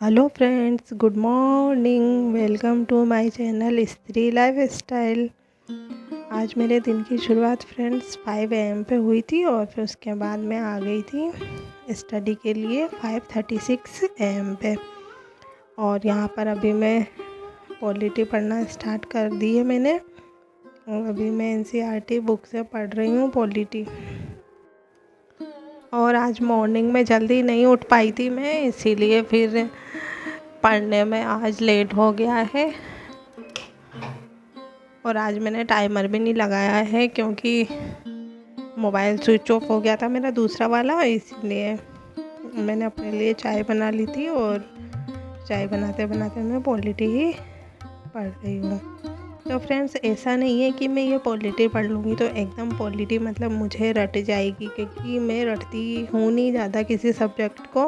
Hello friends, good morning. Welcome to my channel Stree lifestyle. आज मेरे दिन की शुरुआत फ्रेंड्स 5 AM पे हुई थी और फिर उसके बाद मैं आ गई थी स्टडी के लिए 5:36 AM पे। और यहाँ पर अभी मैं पॉलिटी पढ़ना स्टार्ट कर दी है मैंने, और अभी मैं NCERT बुक से पढ़ रही हूँ पॉलिटी। और आज मॉर्निंग में जल्दी नहीं उठ पाई थी मैं, इसीलिए फिर पढ़ने में आज लेट हो गया है। और आज मैंने टाइमर भी नहीं लगाया है क्योंकि मोबाइल स्विच ऑफ हो गया था मेरा दूसरा वाला, इसलिए मैंने अपने लिए चाय बना ली थी और चाय बनाते बनाते मैं पॉलिटी ही पढ़ रही हूँ। तो फ्रेंड्स, ऐसा नहीं है कि मैं ये पॉलिटी पढ़ लूँगी तो एकदम पॉलिटी मतलब मुझे रट जाएगी, क्योंकि मैं रटती हूँ नहीं ज़्यादा किसी सब्जेक्ट को,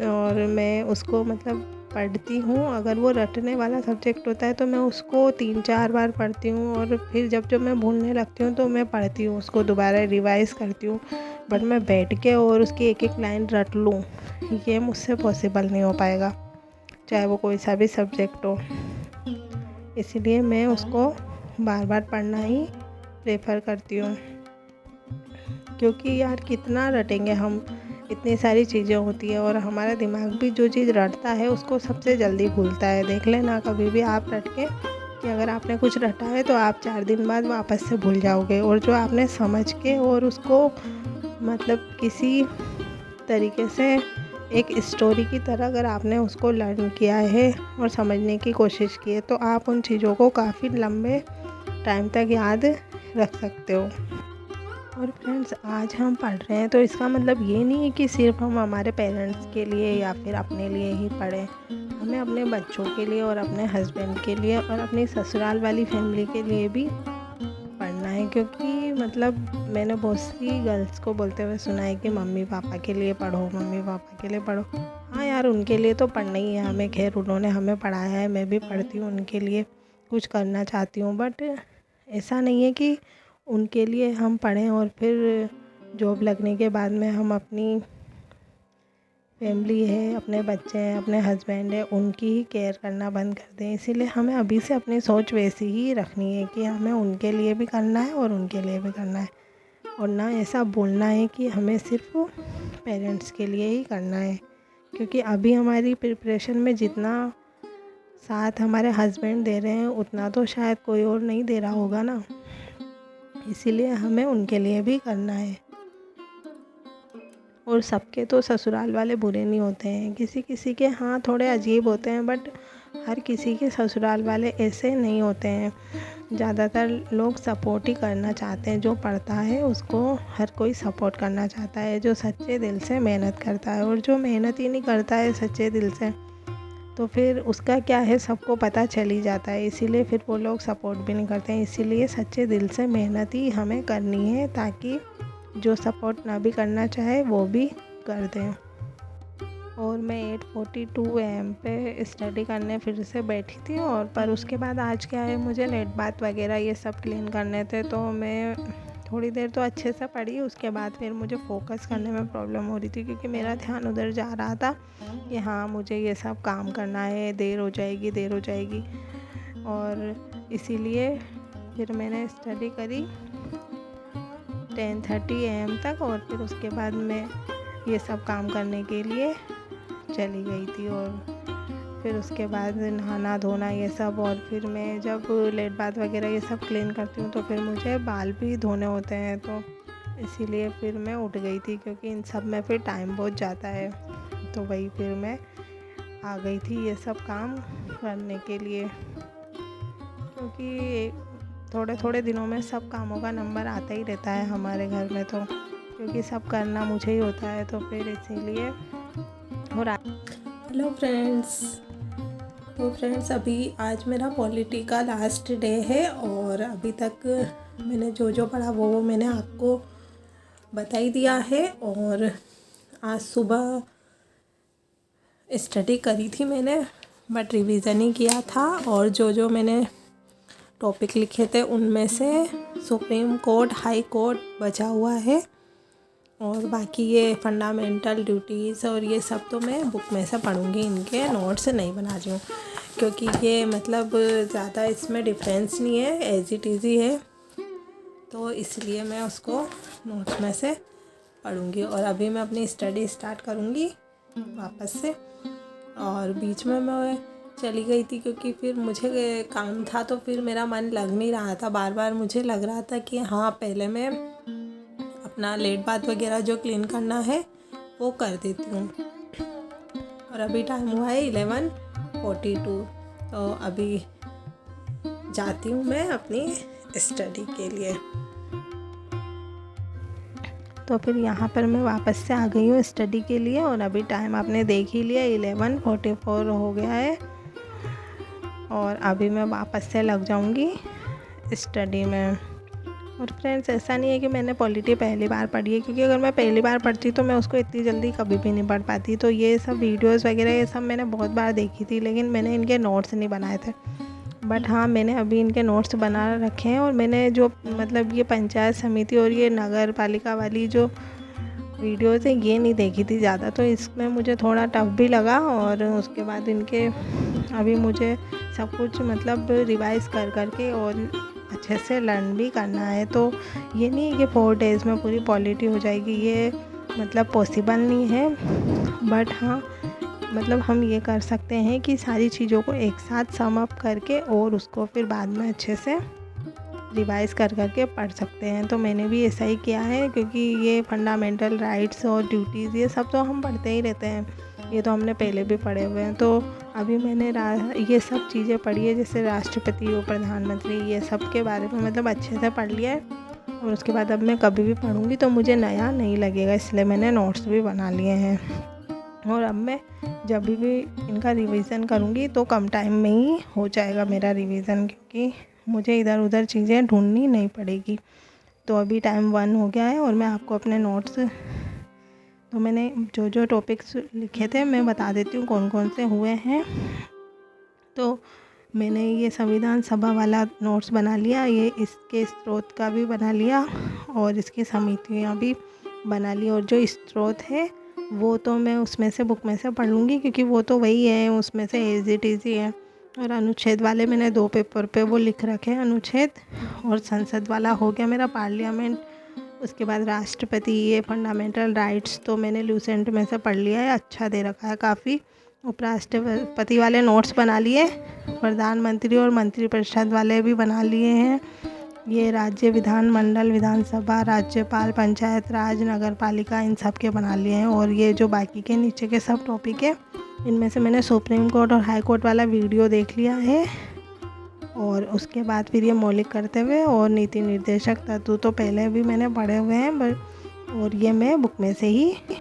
और मैं उसको मतलब पढ़ती हूँ। अगर वो रटने वाला सब्जेक्ट होता है तो मैं उसको 3-4 बार पढ़ती हूँ, और फिर जब मैं भूलने लगती हूँ तो मैं पढ़ती हूँ, उसको दोबारा रिवाइज़ करती हूँ। बट मैं बैठ के और उसकी एक एक लाइन रट लूँ, ये मुझसे पॉसिबल नहीं हो पाएगा, चाहे वो कोई सा भी सब्जेक्ट हो। इसीलिए मैं उसको बार बार पढ़ना ही प्रेफर करती हूँ, क्योंकि यार कितना रटेंगे हम, इतनी सारी चीज़ें होती है और हमारा दिमाग भी जो चीज़ रटता है उसको सबसे जल्दी भूलता है। देख लेना कभी भी आप रट के कि अगर आपने कुछ रटा है तो आप 4 दिन बाद वापस से भूल जाओगे, और जो आपने समझ के और उसको मतलब किसी तरीके से एक स्टोरी की तरह अगर आपने उसको लर्न किया है और समझने की कोशिश की है तो आप उन चीज़ों को काफ़ी लंबे टाइम तक याद रख सकते हो। और फ्रेंड्स, आज हम पढ़ रहे हैं तो इसका मतलब ये नहीं है कि सिर्फ हम हमारे पेरेंट्स के लिए या फिर अपने लिए ही पढ़ें। हमें अपने बच्चों के लिए और अपने हस्बैंड के लिए और अपनी ससुराल वाली फैमिली के लिए भी पढ़ना है, क्योंकि मतलब मैंने बहुत सी गर्ल्स को बोलते हुए सुना है कि मम्मी पापा के लिए पढ़ो, मम्मी पापा के लिए पढ़ो। हाँ यार, उनके लिए तो पढ़ना ही है हमें, खैर उन्होंने हमें पढ़ाया है, मैं भी पढ़ती हूँ, उनके लिए कुछ करना चाहती हूँ। बट ऐसा नहीं है कि उनके लिए हम पढ़ें और फिर जॉब लगने के बाद में हम अपनी फैमिली है, अपने बच्चे हैं, अपने हस्बैंड है, उनकी ही केयर करना बंद कर दें। इसीलिए हमें अभी से अपनी सोच वैसी ही रखनी है कि हमें उनके लिए भी करना है और उनके लिए भी करना है, और ना ऐसा बोलना है कि हमें सिर्फ पेरेंट्स के लिए ही करना है। क्योंकि अभी हमारी प्रिपरेशन में जितना साथ हमारे हस्बैंड दे रहे हैं उतना तो शायद कोई और नहीं दे रहा होगा ना, इसीलिए हमें उनके लिए भी करना है। और सबके तो ससुराल वाले बुरे नहीं होते हैं, किसी किसी के हाँ थोड़े अजीब होते हैं, बट हर किसी के ससुराल वाले ऐसे नहीं होते हैं। ज़्यादातर लोग सपोर्ट ही करना चाहते हैं, जो पढ़ता है उसको हर कोई सपोर्ट करना चाहता है, जो सच्चे दिल से मेहनत करता है। और जो मेहनत ही नहीं करता है सच्चे दिल से तो फिर उसका क्या है सबको पता चल ही जाता है, इसीलिए फिर वो लोग सपोर्ट भी नहीं करते हैं। इसीलिए सच्चे दिल से मेहनत ही हमें करनी है, ताकि जो सपोर्ट ना भी करना चाहे वो भी कर दें। और मैं 8:42 AM पे स्टडी करने फिर से बैठी थी, और पर उसके बाद आज क्या है, मुझे नेट बात वगैरह ये सब क्लीन करने थे, तो मैं थोड़ी देर तो अच्छे से पढ़ी। उसके बाद फिर मुझे फोकस करने में प्रॉब्लम हो रही थी, क्योंकि मेरा ध्यान उधर जा रहा था कि हाँ मुझे ये सब काम करना है, देर हो जाएगी देर हो जाएगी। और इसीलिए फिर मैंने स्टडी करी 10:30 AM तक, और फिर उसके बाद मैं ये सब काम करने के लिए चली गई थी। और फिर उसके बाद नहाना धोना ये सब, और फिर मैं जब लेट बात वगैरह ये सब क्लीन करती हूँ तो फिर मुझे बाल भी धोने होते हैं, तो इसीलिए फिर मैं उठ गई थी, क्योंकि इन सब में फिर टाइम बहुत जाता है। तो वही फिर मैं आ गई थी ये सब काम करने के लिए, क्योंकि थोड़े थोड़े दिनों में सब कामों का नंबर आता ही रहता है हमारे घर में, तो क्योंकि सब करना मुझे ही होता है, तो फिर इसीलिए हो रहा। हेलो फ्रेंड्स, तो फ्रेंड्स अभी आज मेरा पॉलिटी का लास्ट डे है, और अभी तक मैंने जो जो पढ़ा वो मैंने आपको बता ही दिया है। और आज सुबह स्टडी करी थी मैंने, बट रिवीज़न ही किया था, और जो जो मैंने टॉपिक लिखे थे उनमें से सुप्रीम कोर्ट, हाई कोर्ट बचा हुआ है, और बाकी ये फंडामेंटल ड्यूटीज़ और ये सब तो मैं बुक में से पढ़ूँगी, इनके नोट्स नहीं बना रही हूँ, क्योंकि ये मतलब ज़्यादा इसमें डिफरेंस नहीं है, एज इट इज़ ही है, तो इसलिए मैं उसको नोट्स में से पढ़ूँगी। और अभी मैं अपनी स्टडी स्टार्ट करूँगी वापस से। और बीच में मैं चली गई थी क्योंकि फिर मुझे काम था, तो फिर मेरा मन लग नहीं रहा था, बार बार मुझे लग रहा था कि हाँ पहले मैं अपना लेट बाथ वगैरह जो क्लीन करना है वो कर देती हूँ। और अभी टाइम हुआ है 11:42, तो अभी जाती हूँ मैं अपनी स्टडी के लिए। तो फिर यहाँ पर मैं वापस से आ गई हूँ स्टडी के लिए, और अभी टाइम आपने देख ही लिया 11:44 हो गया है, और अभी मैं वापस से लग जाऊँगी स्टडी में। और फ्रेंड्स, ऐसा नहीं है कि मैंने पॉलिटी पहली बार पढ़ी है, क्योंकि अगर मैं पहली बार पढ़ती तो मैं उसको इतनी जल्दी कभी भी नहीं पढ़ पाती। तो ये सब वीडियोस वगैरह ये सब मैंने बहुत बार देखी थी, लेकिन मैंने इनके नोट्स नहीं बनाए थे। बट हाँ, मैंने अभी इनके नोट्स बना रखे हैं। और मैंने जो मतलब ये पंचायत समिति और ये नगर पालिका वाली जो वीडियोस है ये नहीं देखी थी ज़्यादा, तो इसमें मुझे थोड़ा टफ भी लगा। और उसके बाद इनके अभी मुझे सब कुछ मतलब रिवाइज़ कर करके और अच्छे से लर्न भी करना है। तो ये नहीं है कि 4 डेज़ में पूरी पॉलिटी हो जाएगी, ये मतलब पॉसिबल नहीं है। बट हाँ, मतलब हम ये कर सकते हैं कि सारी चीज़ों को एक साथ सम अप करके और उसको फिर बाद में अच्छे से रिवाइज़ कर करके पढ़ सकते हैं। तो मैंने भी ऐसा ही किया है, क्योंकि ये फंडामेंटल राइट्स और ड्यूटीज़ ये सब तो हम पढ़ते ही रहते हैं, ये तो हमने पहले भी पढ़े हुए हैं। तो अभी मैंने ये सब चीज़ें पढ़ी है, जैसे राष्ट्रपति और प्रधानमंत्री ये सब के बारे में मतलब अच्छे से पढ़ लिया है। और उसके बाद अब मैं कभी भी पढ़ूँगी तो मुझे नया नहीं लगेगा, इसलिए मैंने नोट्स भी बना लिए हैं। और अब मैं जब भी इनका रिवीज़न करूँगी तो कम टाइम में ही हो जाएगा मेरा रिवीज़न, क्योंकि मुझे इधर उधर चीज़ें ढूंढनी नहीं पड़ेगी। तो अभी टाइम 1 हो गया है, और मैं आपको अपने नोट्स, तो मैंने जो जो टॉपिक्स लिखे थे मैं बता देती हूँ कौन कौन से हुए हैं। तो मैंने ये संविधान सभा वाला नोट्स बना लिया, ये इसके स्रोत का भी बना लिया, और इसकी समितियाँ भी बना ली। और जो स्रोत है वो तो मैं उसमें से बुक में से पढ़ लूँगी, क्योंकि वो तो वही है, उसमें से एज इट इज़ ही है। और अनुच्छेद वाले मैंने 2 पेपर पे वो लिख रखे हैं अनुच्छेद। और संसद वाला हो गया मेरा पार्लियामेंट। उसके बाद राष्ट्रपति, ये फंडामेंटल राइट्स तो मैंने लूसेंट में से पढ़ लिया है, अच्छा दे रखा है काफ़ी। उपराष्ट्रपति वाले नोट्स बना लिए, प्रधानमंत्री और मंत्रिपरिषद वाले भी बना लिए हैं। ये राज्य विधानमंडल, विधानसभा, राज्यपाल, पंचायत राज, नगर पालिका, इन सब के बना लिए हैं। और ये जो बाकी के नीचे के सब टॉपिक है, इनमें से मैंने सुप्रीम कोर्ट और हाई कोर्ट वाला वीडियो देख लिया है। और उसके बाद फिर ये मौलिक कर्तव्य और नीति निर्देशक तत्व तो पहले भी मैंने पढ़े हुए हैं, और ये मैं बुक में से ही